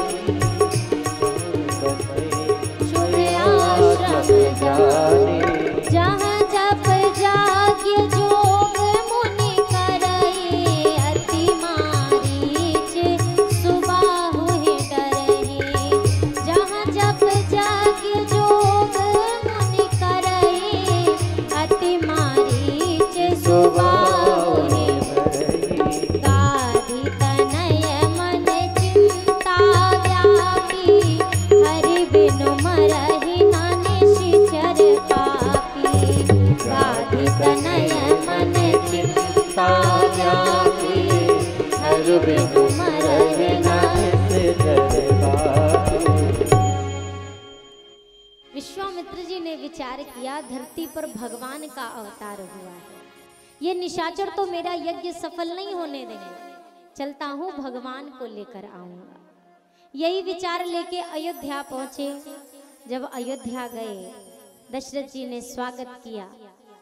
[SPEAKER 1] शुभ आश्रम जानी। जहाँ जप जाग्य जोग मुनि करई, अति मारीच सुबाहु ही डरहि। जहाँ जप जाग्य जोग मुनि करई, अति मारीच सुबाहु ही डरहि। गाधि तनय मन चिंता व्यापी, हरि बिनु मरहि न निशिचर पापी। गाधि तनय मन चिंता व्यापी, हरि बिनु मरहि न निशिचर पापी। विश्वामित्र जी ने विचार किया, धरती पर भगवान का अवतार हुआ है, ये निशाचर तो मेरा यज्ञ सफल नहीं होने देंगे, चलता हूँ भगवान को लेकर आऊंगा। यही विचार लेके अयोध्या पहुंचे। जब अयोध्या गए, दशरथ जी ने स्वागत किया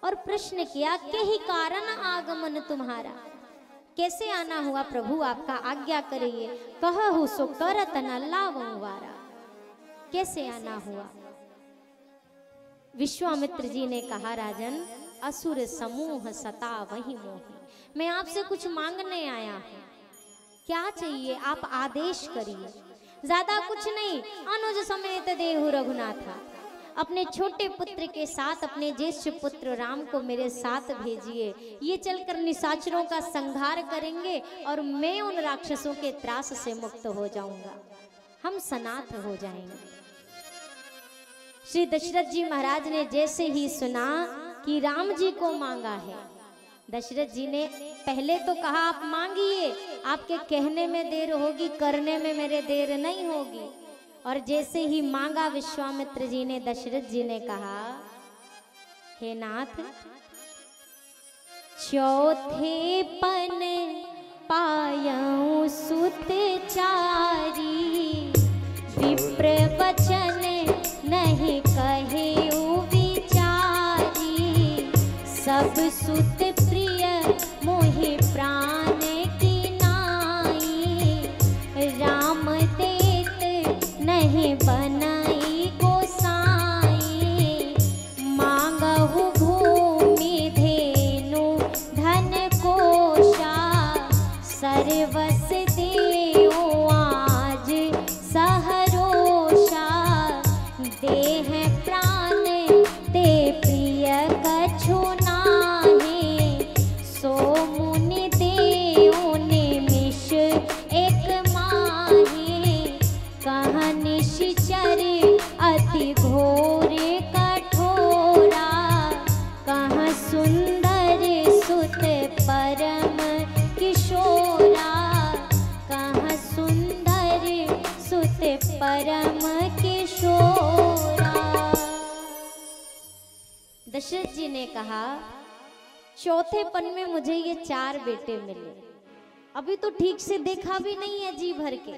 [SPEAKER 1] और प्रश्न किया, के ही कारण आगमन तुम्हारा, कैसे आना हुआ प्रभु, आपका आज्ञा करिए। कहहु सो करत न लावं वारा, कैसे आना हुआ? विश्वामित्र जी ने कहा, राजन असुर समूह सता वही मोही, मैं आपसे कुछ मांगने आया हूँ। क्या चाहिए? आप आदेश करिए। ज्यादा कुछ नहीं। अनुज समेत देहु रघुनाथा, अपने छोटे पुत्र के साथ अपने ज्येष्ठ पुत्र राम को मेरे साथ भेजिए। ये चलकर निशाचरों का संहार करेंगे और मैं उन राक्षसों के त्रास से मुक्त हो जाऊंगा, हम सनाथ हो जाएंगे। श्री दशरथ जी महाराज ने जैसे ही सुना कि राम जी को मांगा है, दशरथ जी ने पहले तो कहा, आप मांगिए, आपके कहने में देर होगी, करने में मेरे देर नहीं होगी। और जैसे ही मांगा विश्वामित्र जी ने, दशरथ जी ने कहा, हे नाथ, चौथे पन पायऊ सुत चारी, विप्र वचन नहीं कहेऊ विचारी। सब सुत प्रिय मोहि प्राण की नाई, राम देत नहीं बनाई गोसाई। मांगहु भूमि धेनु धन कोशा, सर्वस देओ आज सहरोषा। देह प्राण ते प्रिय कछु नाहि, सो मुनि देओ निमिष एक माहि। कह निशिचर अति घोर कठोरा, कह सुंदर सुत परम किशोरा। कह सुंदर सुत परम किशोरा। दशरथ जी ने कहा, चौथे पन में मुझे ये 4 बेटे मिले, अभी तो ठीक से देखा भी नहीं है जी भर के।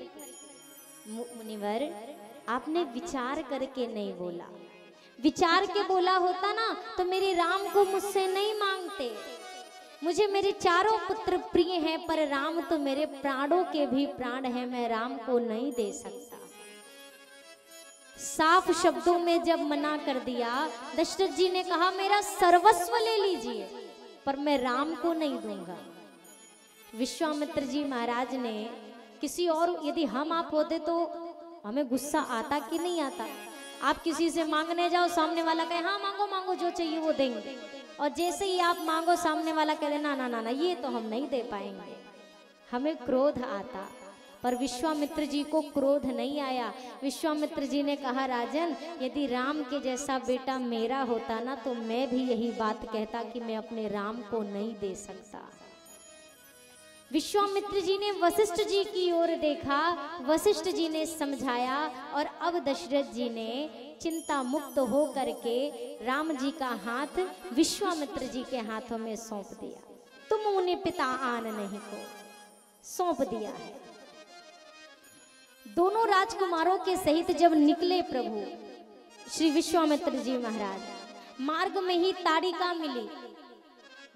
[SPEAKER 1] मुनिवर, आपने विचार करके नहीं बोला। विचार के बोला होता ना तो मेरे राम को मुझसे नहीं मांगते। मुझे मेरे 4 पुत्र प्रिय हैं, पर राम तो मेरे प्राणों के भी प्राण हैं, मैं राम को नहीं दे सकता। साफ शब्दों में जब मना कर दिया, दशरथ जी ने कहा, मेरा सर्वस्व ले लीजिए, पर मैं राम को नहीं दूंगा। विश्वामित्र जी महाराज ने, किसी और यदि हम आप होते तो हमें गुस्सा आता कि नहीं आता? आप किसी से मांगने जाओ, सामने वाला कहे हाँ मांगो मांगो, जो चाहिए वो देंगे, और जैसे ही आप मांगो सामने वाला कह दे ना ना ना ना, ये तो हम नहीं दे पाएंगे, हमें क्रोध आता। पर विश्वामित्र जी को क्रोध नहीं आया। विश्वामित्र जी ने कहा, राजन, यदि राम के जैसा बेटा मेरा होता ना तो मैं भी यही बात कहता कि मैं अपने राम को नहीं दे सकता। विश्वामित्र जी ने वशिष्ठ जी की ओर देखा, वशिष्ठ जी ने समझाया और अब दशरथ जी ने चिंता मुक्त हो करके राम जी का हाथ विश्वामित्र जी के हाथों में सौंप दिया। तुम उन्हें पिता आन नहीं को सौंप दिया है। दोनों राजकुमारों के सहित जब निकले प्रभु श्री विश्वामित्र जी महाराज, मार्ग में ही ताड़िका मिली।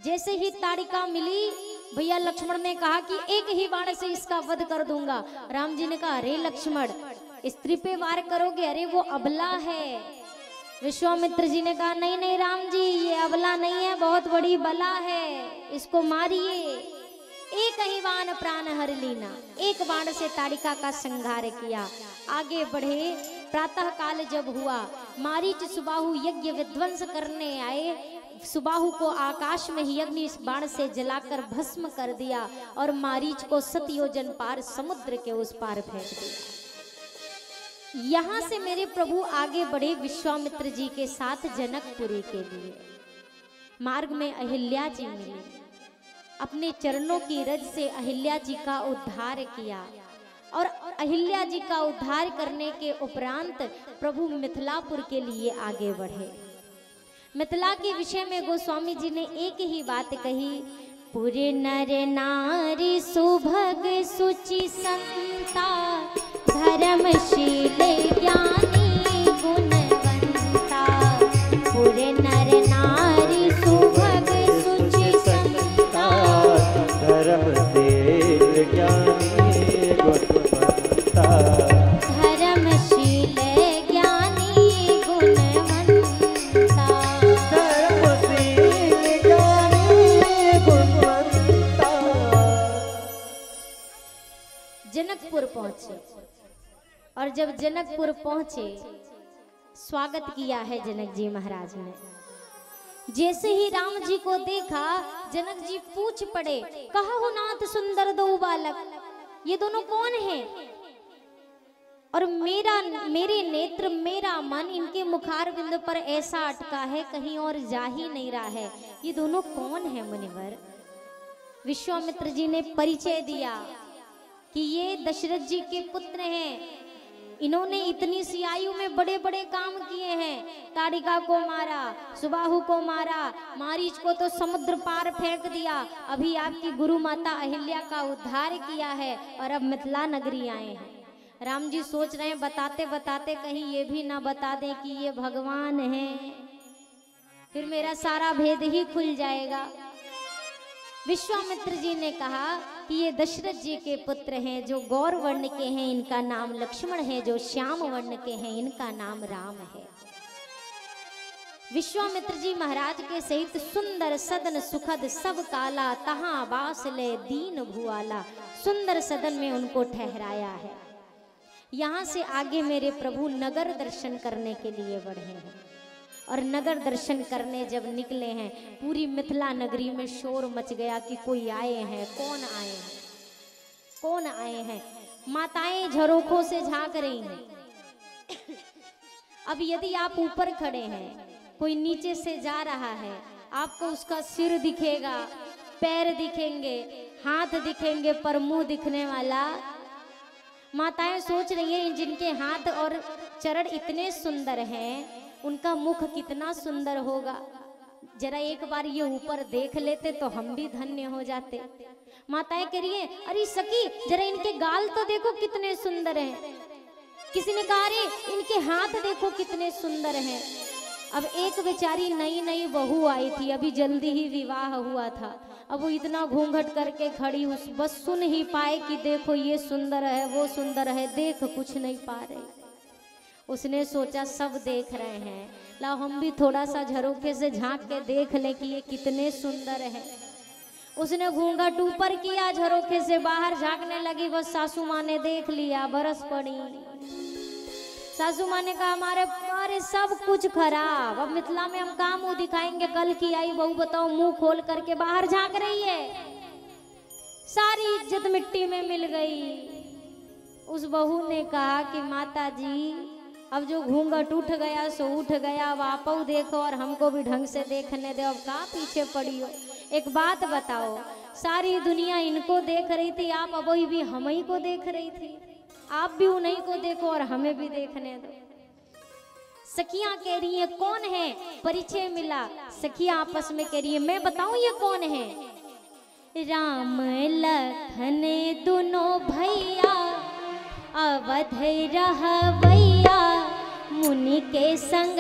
[SPEAKER 1] जैसे ही ताड़िका मिली, भैया लक्ष्मण ने कहा कि एक ही बाण से इसका वध कर दूंगा। राम जी ने कहा, अरे लक्ष्मण, स्त्री पे वार करोगे? अरे वो अबला है। विश्वामित्र जी ने कहा, नहीं नहीं राम जी, ये अबला नहीं है, बहुत बड़ी बला है, इसको मारिए। एक ही बाण प्राण हर लीना, एक बाण से ताड़िका का संहार किया। आगे बढ़े, प्रातः काल जब हुआ, मारीच सुबाहु यज्ञ विध्वंस करने आए। सुबाहु को आकाश में ही अग्नि बाण से जलाकर भस्म कर दिया और मारीच को 7 योजन पार समुद्र के उस पार फेंक दिया। यहां से मेरे प्रभु आगे बढ़े विश्वामित्र जी के साथ जनकपुरी के लिए। मार्ग में अहिल्या जी मिली, अपने चरणों की रज से अहिल्या जी का उद्धार किया और अहिल्या जी का उद्धार करने के उपरांत प्रभु मिथिलापुर के लिए आगे बढ़े। मिथिला के विषय में गोस्वामी जी ने एक ही बात कही, पूरे नर नारी सुभग सुचि संता, धर्मशील ज्ञानी गुणवंता। पूरे नर नारी सुभग सुचि संता,
[SPEAKER 2] धर्मशील ज्ञानी गुणवंता।
[SPEAKER 1] जनकपुर पहुंचे और जब जनकपुर पहुंचे, स्वागत किया है जनक जी महाराज ने। जैसे ही राम जी को देखा, जनक जी पूछ पड़े, कहा हो नाथ सुंदर दो बालक, ये दोनों कौन हैं? और मेरे नेत्र, मेरा मन इनके मुखार बिंद पर ऐसा अटका है, कहीं और जा ही नहीं रहा है। ये दोनों कौन है मुनिवर? विश्वामित्र जी ने परिचय दिया कि ये दशरथ जी के पुत्र हैं। इन्होंने इतनी सी आयु में बड़े बड़े काम किए हैं। ताड़िका को मारा, सुबाहु को मारा, मारीच को तो समुद्र पार फेंक दिया। अभी आपकी गुरु माता अहिल्या का उद्धार किया है और अब मिथिला नगरी आए हैं। राम जी सोच रहे हैं बताते बताते कहीं ये भी ना बता दें कि ये भगवान हैं, फिर मेरा सारा भेद ही खुल जाएगा। विश्वामित्र जी ने कहा कि ये दशरथ जी के पुत्र हैं, जो गौर वर्ण के हैं इनका नाम लक्ष्मण है, जो श्याम वर्ण के हैं इनका नाम राम है। विश्वामित्र जी महाराज के सहित सुंदर सदन सुखद सब काला, तहां बास ले दीन भुआला। सुंदर सदन में उनको ठहराया है। यहाँ से आगे मेरे प्रभु नगर दर्शन करने के लिए बढ़े हैं और नगर दर्शन करने जब निकले हैं, पूरी मिथिला नगरी में शोर मच गया कि कोई आए हैं। कौन आए हैं? कौन आए हैं? माताएं झरोखों से झांक रही हैं। अब यदि आप ऊपर खड़े हैं, कोई नीचे से जा रहा है, आपको उसका सिर दिखेगा, पैर दिखेंगे, हाथ दिखेंगे, पर मुंह दिखने वाला। माताएं सोच रही हैं जिनके हाथ और चरण इतने सुंदर हैं, उनका मुख कितना सुंदर होगा। जरा एक बार ये ऊपर देख लेते तो हम भी धन्य हो जाते। माताएं कह रही हैं, अरे सखी जरा इनके गाल तो देखो कितने सुंदर हैं। किसी ने कहा, अरे इनके हाथ देखो कितने सुंदर हैं। अब एक बेचारी नई नई बहू आई थी, अभी जल्दी ही विवाह हुआ था। अब वो इतना घूंघट करके खड़ी, उस बस सुन ही पाए कि देखो ये सुंदर है, वो सुंदर है, देख कुछ नहीं पा रही। उसने सोचा सब देख रहे हैं, लाओ हम भी थोड़ा सा झरोखे से झांक के देख ले कि ये कितने सुंदर है। उसने घूंघट ऊपर किया, झरोखे से बाहर झांकने लगी। बस सासू माँ ने देख लिया, बरस पड़ी। सासू माँ ने कहा, हमारे अरे सब कुछ खराब, अब मिथिला में हम कहाँ मुंह दिखाएंगे। कल की आई बहू बताओ मुंह खोल करके बाहर झांक रही है। सारी इज्जत मिट्टी में मिल गई। उस बहू ने कहा कि माता जी अब जो घूंघट उठ गया सो उठ गया, अब आप देखो और हमको भी ढंग से देखने दो, अब कहाँ पीछे पड़ी हो। एक बात बताओ, सारी दुनिया इनको देख रही थी, आप अब भी हम ही को देख रही थी, आप भी उन्हीं को देखो और हमें भी देखने दो। सखियां कह रही है कौन है, परिचय मिला, सखियां आपस में कह रही है मैं बताऊं ये कौन है। राम लखन दोनों भैया अवध रहवैया, मुनि के संग